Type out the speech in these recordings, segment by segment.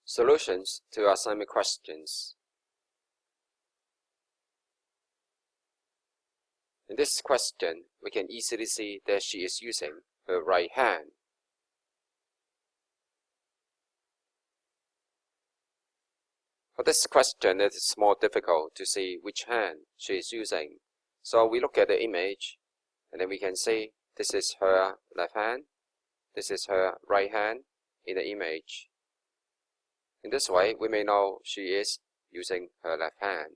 Solutions to assignment questions. In this question, we can easily see that she is using her right hand. For this question, it is more difficult to see which hand she is using. So we look at the image, and then we can see this is her left hand, this is her right hand in the image. In this way, we may know she is using her left hand.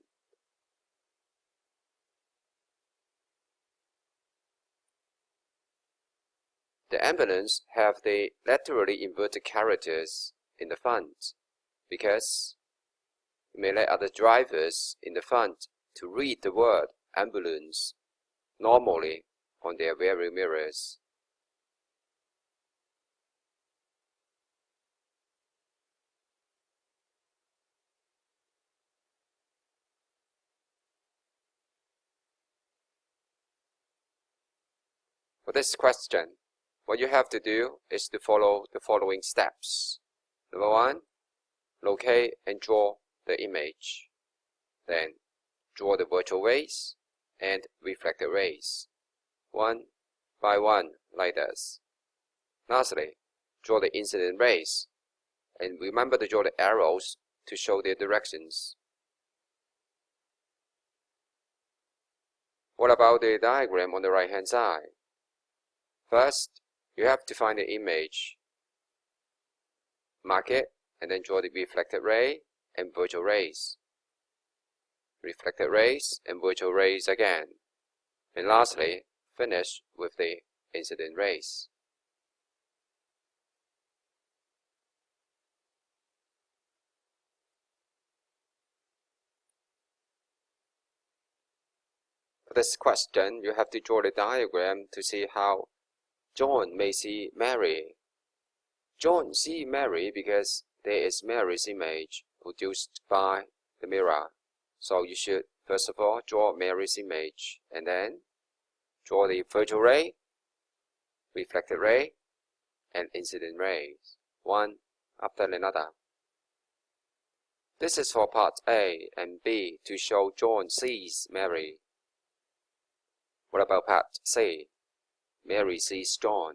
The emblems have the laterally inverted characters in the font because it may let other drivers in the font to read the word ambulance normally on their rear mirrors. For this question, what you have to do is to follow the following steps. Number 1, locate and draw the image. Then, draw the virtual rays and reflected rays, one by one, like this. Lastly, draw the incident rays, and remember to draw the arrows to show their directions. What about the diagram on the right-hand side? First, you have to find the image, mark it, and then draw the reflected ray and virtual rays. Reflected rays and virtual rays again. And lastly, finish with the incident rays. For this question, you have to draw the diagram to see how John may see Mary. John sees Mary because there is Mary's image produced by the mirror. So you should first of all draw Mary's image and then draw the virtual ray, reflected ray, and incident rays, one after another. This is for part A and B to show John sees Mary. What about part C? Mary sees John.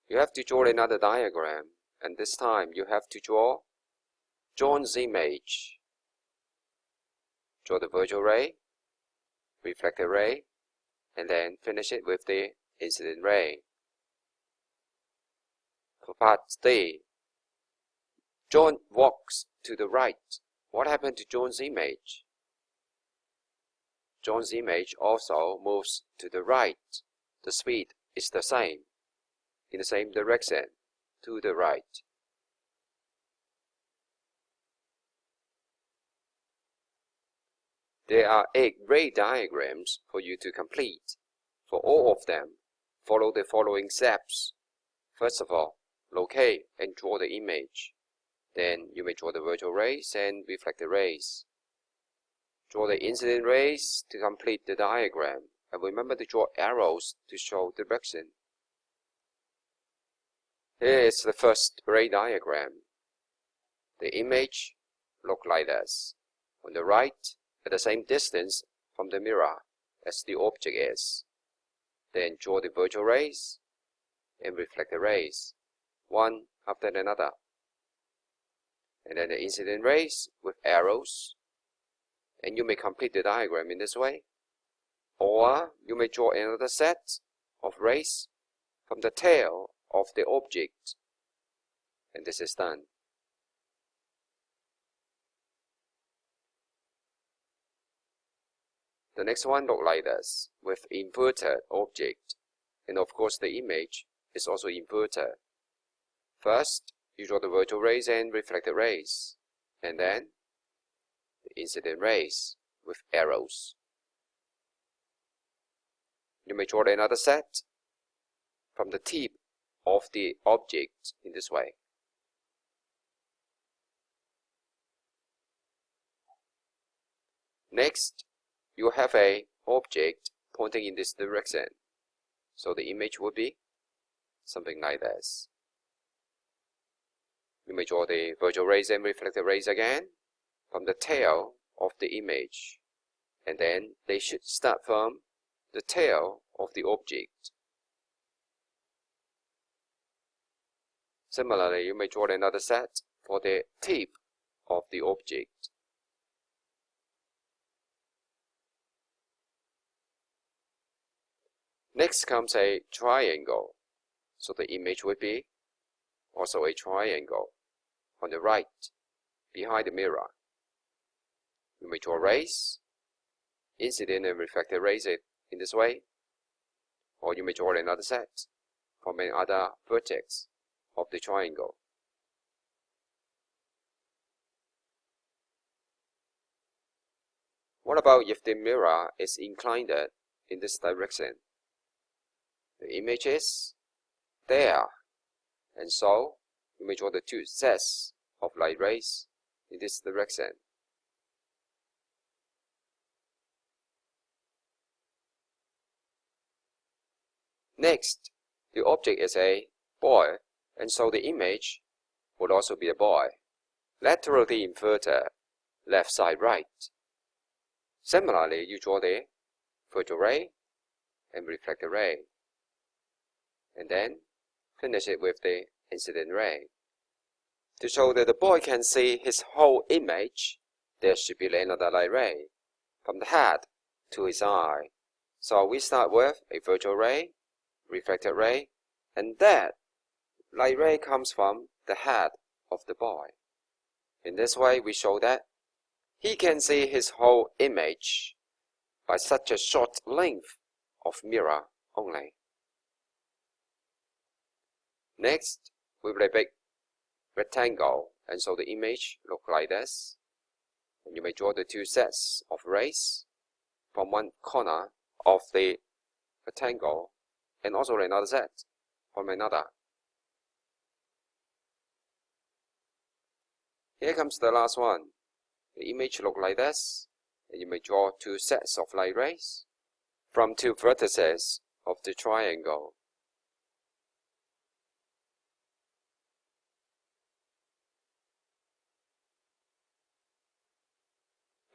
You have to draw another diagram, and this time you have to draw John's image. Draw the virtual ray, reflected ray, and then finish it with the incident ray. For part D, John walks to the right. What happened to John's image? John's image also moves to the right. The speed is the same, in the same direction, to the right. There are 8 ray diagrams for you to complete. For all of them, follow the following steps. First of all, locate and draw the image. Then you may draw the virtual rays and reflected rays. Draw the incident rays to complete the diagram. And remember to draw arrows to show direction. Here is the first ray diagram. The image looks like this. On the right, at the same distance from the mirror as the object is. Then draw the virtual rays and reflected rays, one after another. And then the incident rays with arrows. And you may complete the diagram in this way. Or you may draw another set of rays from the tail of the object. And this is done. The next one looks like this, with inverted object. And of course the image is also inverted. First, you draw the virtual rays and reflected rays. And then the incident rays with arrows. You may draw another set from the tip of the object in this way. Next, you have an object pointing in this direction. So the image would be something like this. you may draw the virtual rays and reflected rays again from the tail of the image, and then they should start from the tail of the object. Similarly, you may draw another set for the tip of the object. Next comes a triangle, so the image would be also a triangle on the right, behind the mirror. You may draw rays, incident and reflected rays in this way, or you may draw another set from another vertex of the triangle. What about if the mirror is inclined in this direction? The image is there, and so you may draw the two sets of light rays in this direction. Next, the object is a boy, and so the image would also be a boy, laterally inverted, left side right. Similarly, you draw the virtual ray and reflected ray, and then finish it with the incident ray. To show that the boy can see his whole image, there should be another light ray from the head to his eye. So we start with a virtual ray, reflected ray, and that light ray comes from the head of the boy. In this way, we show that he can see his whole image by such a short length of mirror only. Next, we will a big rectangle, and so the image look like this. And you may draw the two sets of rays from one corner of the rectangle, and also another set from another. Here comes the last one. The image look like this, and you may draw two sets of light rays from two vertices of the triangle.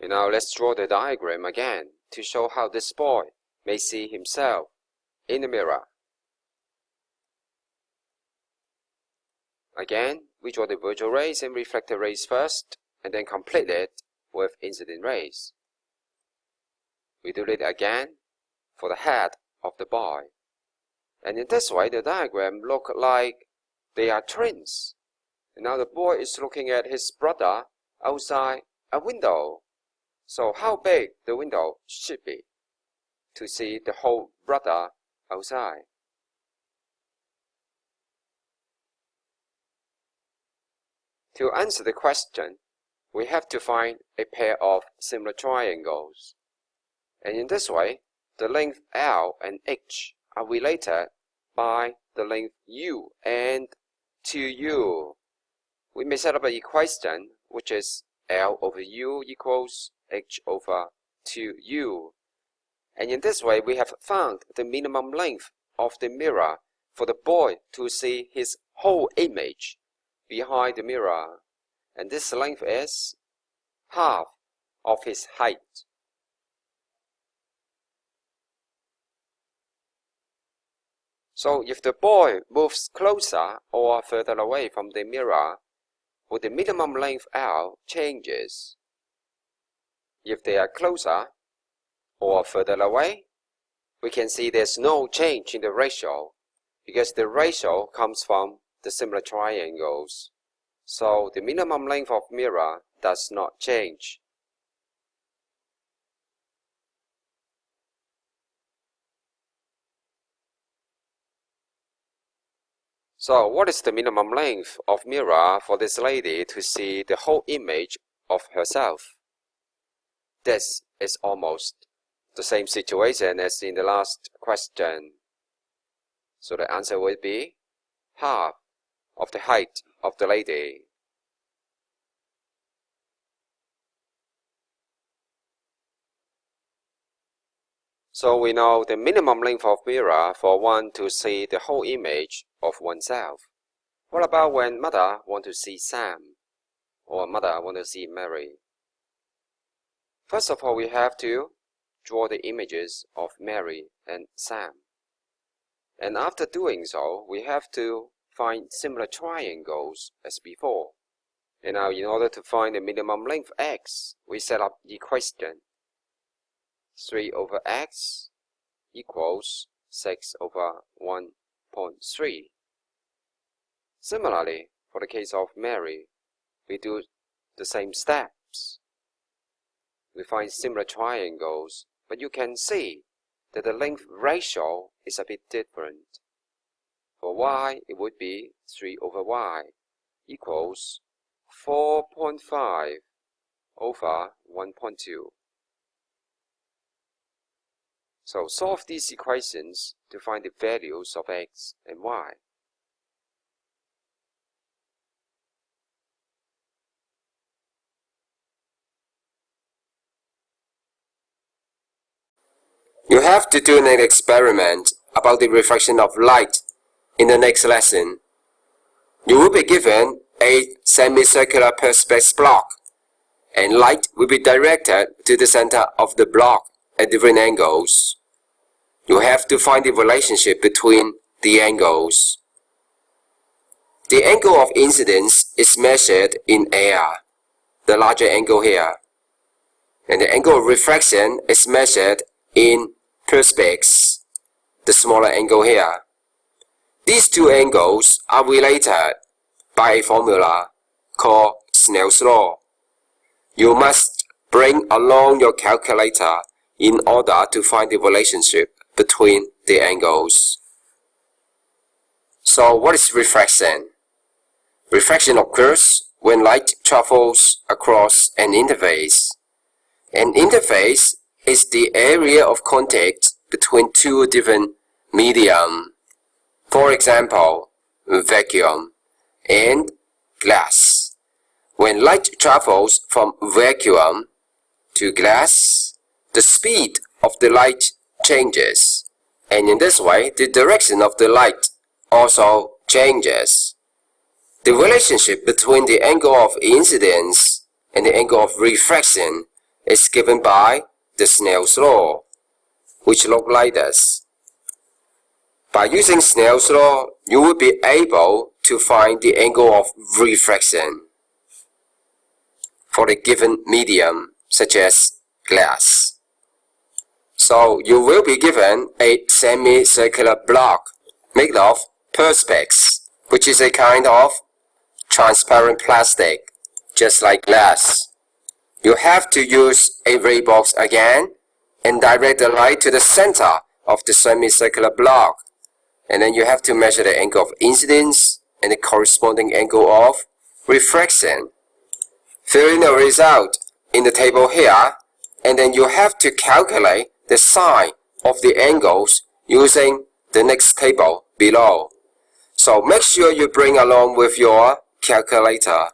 And now let's draw the diagram again to show how this boy may see himself in the mirror. Again, we draw the virtual rays and reflected rays first, and then complete it with incident rays. We do it again for the head of the boy. And in this way, the diagram look like they are twins. And now the boy is looking at his brother outside a window. So how big the window should be to see the whole brother outside? To answer the question, we have to find a pair of similar triangles. And in this way, the length L and H are related by the length U and 2U. We may set up an equation which is L over U equals H over 2U. And in this way, we have found the minimum length of the mirror for the boy to see his whole image behind the mirror. And this length is half of his height. So if the boy moves closer or further away from the mirror, well, the minimum length L changes. If they are closer or further away, we can see there's no change in the ratio because the ratio comes from the similar triangles. So the minimum length of mirror does not change. So what is the minimum length of mirror for this lady to see the whole image of herself? This is almost the same situation as in the last question. So the answer would be half of the height of the lady. So we know the minimum length of mirror for one to see the whole image of oneself. What about when mother wants to see Sam or mother wants to see Mary? First of all, we have to draw the images of Mary and Sam. And after doing so, we have to find similar triangles as before. And now in order to find the minimum length x, we set up the equation 3 over x equals 6 over 1.3. Similarly, for the case of Mary, we do the same steps. We find similar triangles, but you can see that the length ratio is a bit different. For y, it would be 3 over y equals 4.5 over 1.2. So solve these equations to find the values of x and y. You have to do an experiment about the refraction of light in the next lesson. You will be given a semicircular perspex block, and light will be directed to the center of the block at different angles. You have to find the relationship between the angles. The angle of incidence is measured in air, the larger angle here, and the angle of refraction is measured in perspex, the smaller angle here. These two angles are related by a formula called Snell's law. You must bring along your calculator in order to find the relationship between the angles. So what is refraction? Refraction occurs when light travels across an interface. An interface is the area of contact between two different medium. For example, vacuum and glass. When light travels from vacuum to glass, the speed of the light changes, and in this way, the direction of the light also changes. The relationship between the angle of incidence and the angle of refraction is given by the Snell's law, which looks like this. By using Snell's law, you will be able to find the angle of refraction for a given medium, such as glass. So you will be given a semicircular block made of perspex, which is a kind of transparent plastic, just like glass. You have to use a ray box again and direct the light to the center of the semicircular block. And then you have to measure the angle of incidence and the corresponding angle of refraction. Fill in the result in the table here, and then you have to calculate the sine of the angles using the next table below. So make sure you bring along with your calculator.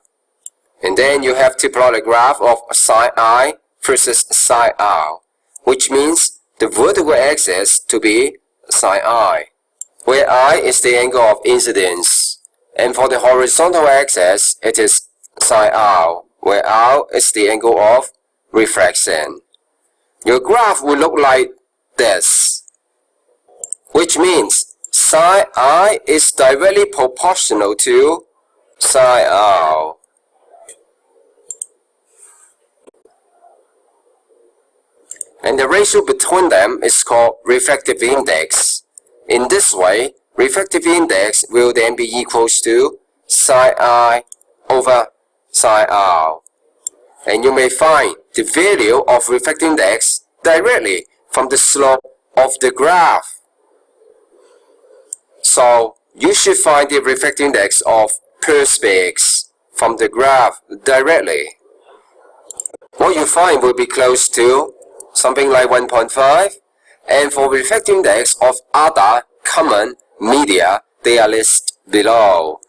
And then you have to plot a graph of sine I versus sine R, which means the vertical axis to be sine I, where I is the angle of incidence, and for the horizontal axis it is sine R, where R is the angle of refraction. Your graph will look like this, which means sine I is directly proportional to sine R. And the ratio between them is called refractive index. In this way, refractive index will then be equals to sine I over sine R. And you may find the value of refractive index directly from the slope of the graph. So you should find the refractive index of perspex from the graph directly. What you find will be close to something like 1.5, and for refractive index of other common media, they are listed below.